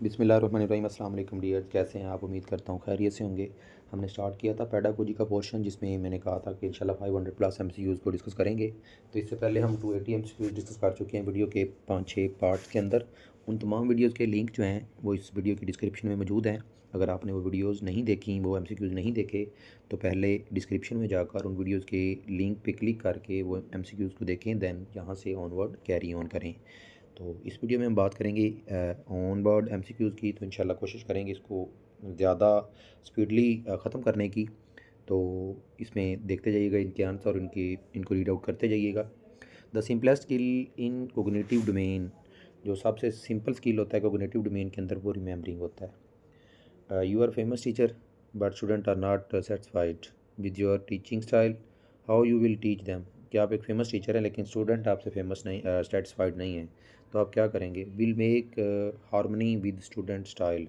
बिस्मिल्लाहिर्रहमानिर्रहीम। अस्सलाम वालेकुम डियर्स, कैसे हैं आप? उम्मीद करता हूँ खैरियत से होंगे। हमने स्टार्ट किया था पेडागोजी का पोर्शन, जिसमें मैंने कहा था कि इंशाल्लाह 500 प्लस एमसीक्यूज़ को डिस्कस करेंगे। तो इससे पहले हम 280 एमसीक्यूज़ डिस्कस कर चुके हैं वीडियो के 5-6 पार्ट्स के अंदर। उन तमाम वीडियोज़ के लिंक जो हैं वो इस वीडियो की डिस्क्रिप्शन में मौजूद हैं। अगर आपने वो वीडियोज़ नहीं देखी, वो एमसीक्यूज़ नहीं देखे, तो पहले डिस्क्रिप्शन में जाकर उन वीडियोज़ के लिंक पे क्लिक करके वो एमसीक्यूज़ को देखें, दैन यहाँ से ऑनवर्ड कैरी ऑन करें। तो इस वीडियो में हम बात करेंगे ऑन बोर्ड एमसीक्यूज़ की। तो इंशाल्लाह कोशिश करेंगे इसको ज़्यादा स्पीडली ख़त्म करने की। तो इसमें देखते जाइएगा इनके आंसर और इनको रीड आउट करते जाइएगा। The simplest skill in cognitive domain, जो सबसे सिंपल स्किल होता है कोग्निटिव डोमेन के अंदर, वो रिमेंबरिंग होता है। You are famous teacher but student are not satisfied with your teaching style, how you will teach them. कि आप एक फ़ेमस टीचर हैं लेकिन स्टूडेंट आपसे फेमस नहीं, सेटिस्फाइड नहीं है, तो आप क्या करेंगे? Will make harmony with student style,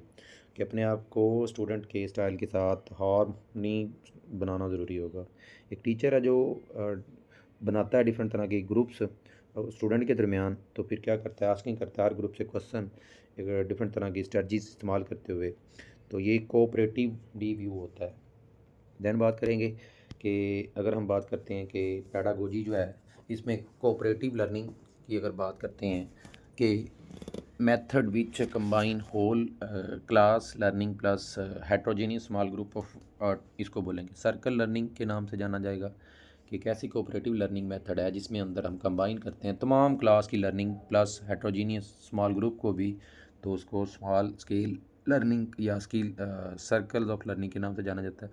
कि अपने आप को स्टूडेंट के स्टाइल के साथ हारमनी बनाना ज़रूरी होगा। एक टीचर है जो बनाता है डिफरेंट तरह के ग्रुप्स स्टूडेंट के दरमियान, तो फिर क्या करता है? आस्किंग करता है हर ग्रुप से क्वेश्चन, एक डिफरेंट तरह की स्ट्रेटजीज इस्तेमाल करते हुए। तो ये कोऑपरेटिव डी व्यू होता है। दैन बात करेंगे कि अगर हम बात करते हैं कि पेडागोजी जो है, इसमें कोऑपरेटिव लर्निंग की अगर बात करते हैं कि method which combine whole class learning plus heterogeneous small group of, इसको बोलेंगे सर्कल लर्निंग के नाम से जाना जाएगा। कि एक ऐसी कोऑपरेटिव लर्निंग मेथड है जिसमें अंदर हम कंबाइन करते हैं तमाम क्लास की learning plus heterogeneous small group को भी, तो उसको स्मॉल स्केल लर्निंग या स्किल सर्कल्स ऑफ लर्निंग के नाम से जाना जाता है।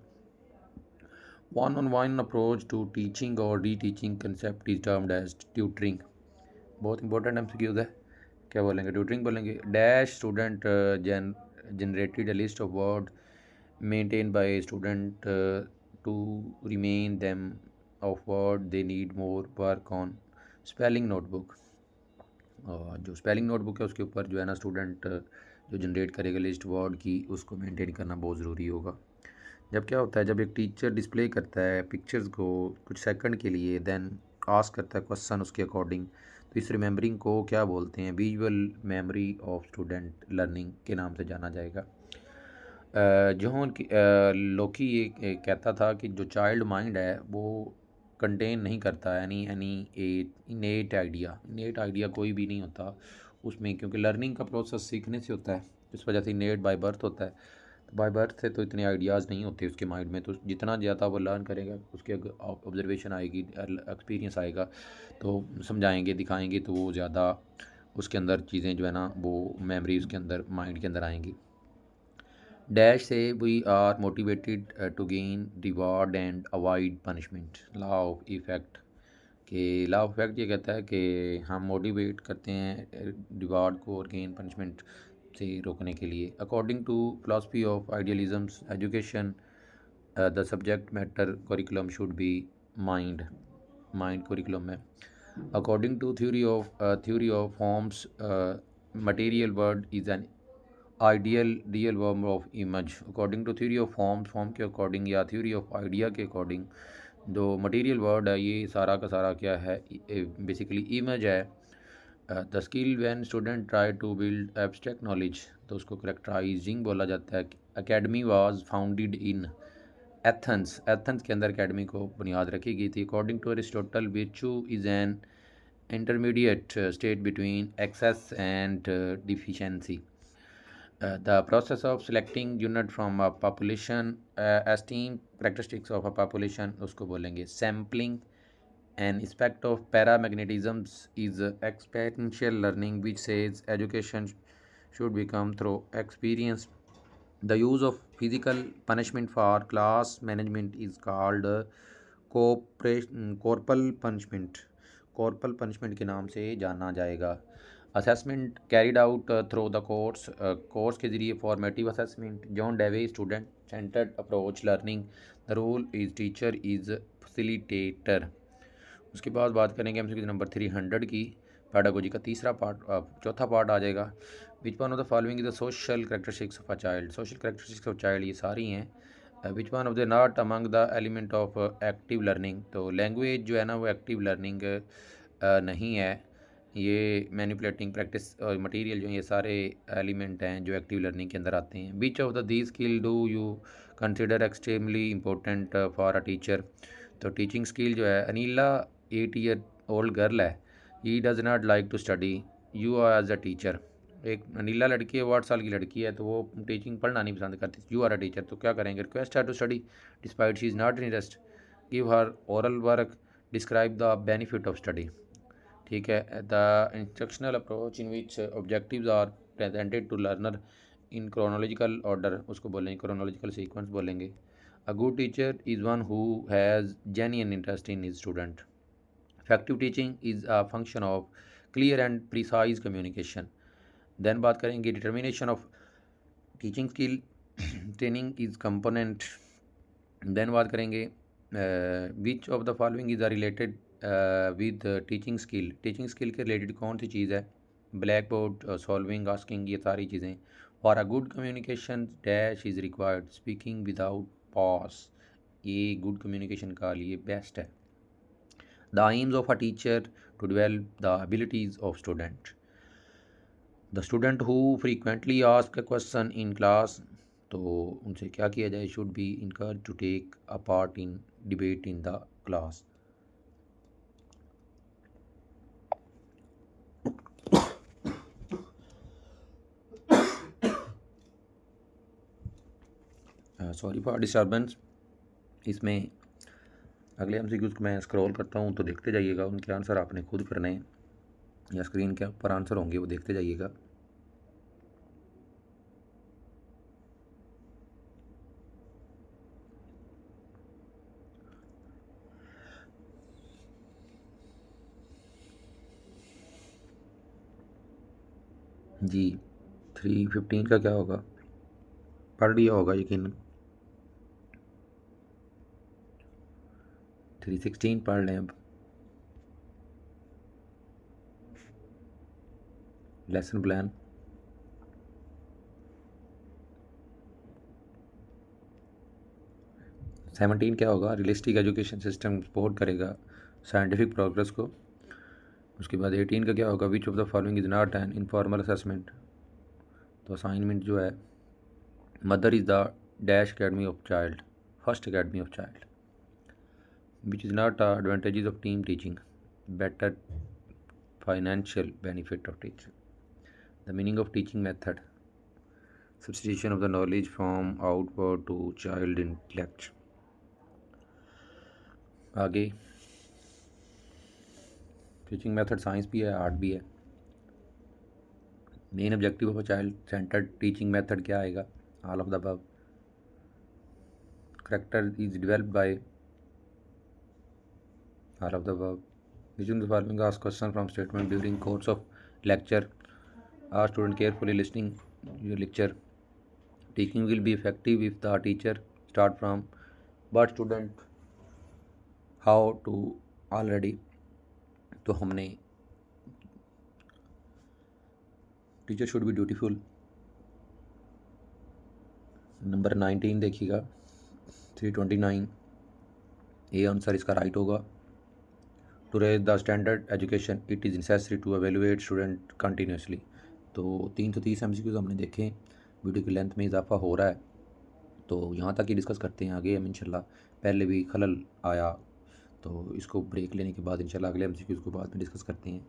One on one approach to teaching और reteaching concept is termed as tutoring. बहुत इंपॉर्टेंट एमसीक्यूज है। क्या बोलेंगे? ट्यूटरिंग बोलेंगे। Dash student generated a list of word maintain by student to remain them of word they need more work on spelling notebook. और जो spelling notebook है उसके ऊपर जो है ना स्टूडेंट जो जनरेट करेगा लिस्ट वर्ड की, उसको मेंटेन करना बहुत ज़रूरी होगा। जब क्या होता है, जब एक टीचर डिस्प्ले करता है पिक्चर्स को कुछ सेकंड के लिए, देन आस्क करता है क्वेश्चन उसके अकॉर्डिंग, तो इस रिमेंबरिंग को क्या बोलते हैं? Visual memory of student learning के नाम से जाना जाएगा। जॉन लोकी ये कहता था कि जो चाइल्ड माइंड है वो कंटेन नहीं करता एनी इनेट आइडिया कोई भी नहीं होता उसमें, क्योंकि लर्निंग का प्रोसेस सीखने से होता है, इस वजह से इनेट बाय बर्थ होता है। तो बाय बर्थ से तो इतने आइडियाज़ नहीं होते उसके माइंड में, तो जितना ज़्यादा वो लर्न करेगा उसके ऑब्जर्वेशन आएगी, एक्सपीरियंस आएगा, तो समझाएंगे दिखाएंगे तो वो ज़्यादा उसके अंदर चीज़ें जो है ना वो मेमोरी उसके अंदर माइंड के अंदर आएंगी। डैश से we are motivated to gain reward and avoid punishment. Law of effect, कि लॉ ऑफ इफ़ेक्ट ये कहता है कि हम मोटिवेट करते हैं रिवार्ड को और गेन पनिशमेंट से रोकने के लिए। According to philosophy of idealism's education the subject matter curriculum should be mind mind curriculum है। According to theory of forms material world is an ideal real realm of image. According to theory of form के according या theory of idea के according, जो material world है ये सारा का सारा क्या है? बेसिकली इमेज है। The skill when student try to build abstract knowledge, तो उसको करेक्टराइजिंग बोला जाता है। Academy was founded in Athens के अंदर अकेडमी को बुनियाद रखी गई थी। According to Aristotle virtue is an intermediate state between excess and deficiency. The process of selecting unit from a population, esteem characteristics of a population, उसको बोलेंगे sampling. An aspect of paramagnetism is experiential learning, which says education should become through experience. The use of physical punishment for class management is called corporal punishment। Corporal punishment के नाम से जाना जाएगा। Assessment carried out through the course के ज़रिए formative assessment. John Dewey student centred approach learning. The role is teacher is facilitator. उसके बाद बात करेंगे एमसीक्यू नंबर 300 की। पेडागोजी का चौथा पार्ट आ जाएगा। Which one of the following is the social characteristics of a child. Social characteristics of child ये सारी हैं। Which one of the not among the element of active learning. तो language जो है ना वो एक्टिव लर्निंग नहीं है। ये मैनिपुलेटिंग प्रैक्टिस और मटेरियल जो ये सारे एलिमेंट हैं जो एक्टिव लर्निंग के अंदर आते हैं। Which of the the skill do you consider extremely important for a teacher. तो टीचिंग स्किल जो है, अनीला 8 ईयर ओल्ड गर्ल है, he does not like to study you are as a teacher. एक अनीला लड़की है, वो 8 साल की लड़की है, तो वो टीचिंग पढ़ना नहीं पसंद करती। यू आर अ टीचर, तो क्या करेंगे? Request her to study despite she is not interest, give her oral work, describe the benefit of study. ठीक है। The instructional approach in which objectives are presented to learner in chronological order, उसको बोलेंगे chronological sequence बोलेंगे। A good teacher is one who has genuine interest in his student. Effective teaching is a function of clear and precise communication. Then बात करेंगे determination of teaching skill, training is component. Then बात करेंगे which of the following is related with teaching skill. Teaching skill के related कौन सी चीज़ है? Black board, solving, asking, ये सारी चीज़ें। For a good communication dash is required, speaking without pause, ये गुड कम्युनिकेशन का लिए बेस्ट है। The aims of a teacher to develop the abilities of student. The student who frequently ask a question in class, तो उनसे क्या किया जाए? Should be encourage to take a part in debate in the class. Sorry for disturbance. इसमें अगले MCQs को मैं scroll करता हूँ, तो देखते जाइएगा, उनके आंसर आपने खुद करने हैं या स्क्रीन के ऊपर आंसर होंगे, वो देखते जाइएगा। जी 3:15 का क्या होगा? पढ़ लिया होगा यकीन। 3:16 पढ़ लें अब। Lesson plan. सेवनटीन क्या होगा? रियलिस्टिक एजुकेशन सिस्टम सपोर्ट करेगा साइंटिफिक प्रोग्रेस को। उसके बाद 18 का क्या होगा? विच of the following is not an informal assessment. तो असाइनमेंट जो है, mother is the dash academy of child, first academy of child. Which is not advantages of team teaching, better financial benefit of teaching. The meaning of teaching method, substitution of the knowledge from outward to child intellect. आगे teaching method science भी है, art भी है। Main objective of a child centred teaching method क्या आएगा? All of the above. Character is developed by all of the above. Which of the following ask question from statement during course of lecture? Are student carefully listening your lecture? Teaching will be effective if the teacher start from but student how to already। तो हमने teacher should be dutiful. Number 19 देखिएगा 329, ये answer इसका right होगा। To raise the standard education it is necessary to evaluate student continuously. तो 330 MCQs हमने देखे। Video की लेंथ में इजाफा हो रहा है, तो यहाँ तक ही डिस्कस करते हैं। आगे हम इंशाल्लाह, पहले भी खलल आया तो इसको ब्रेक लेने के बाद इंशाल्लाह अगले MCQs को बाद में डिस्कस करते हैं।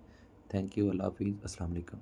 थैंक यू, अल्लाह हाफिज़, अस्सलाम वालेकुम।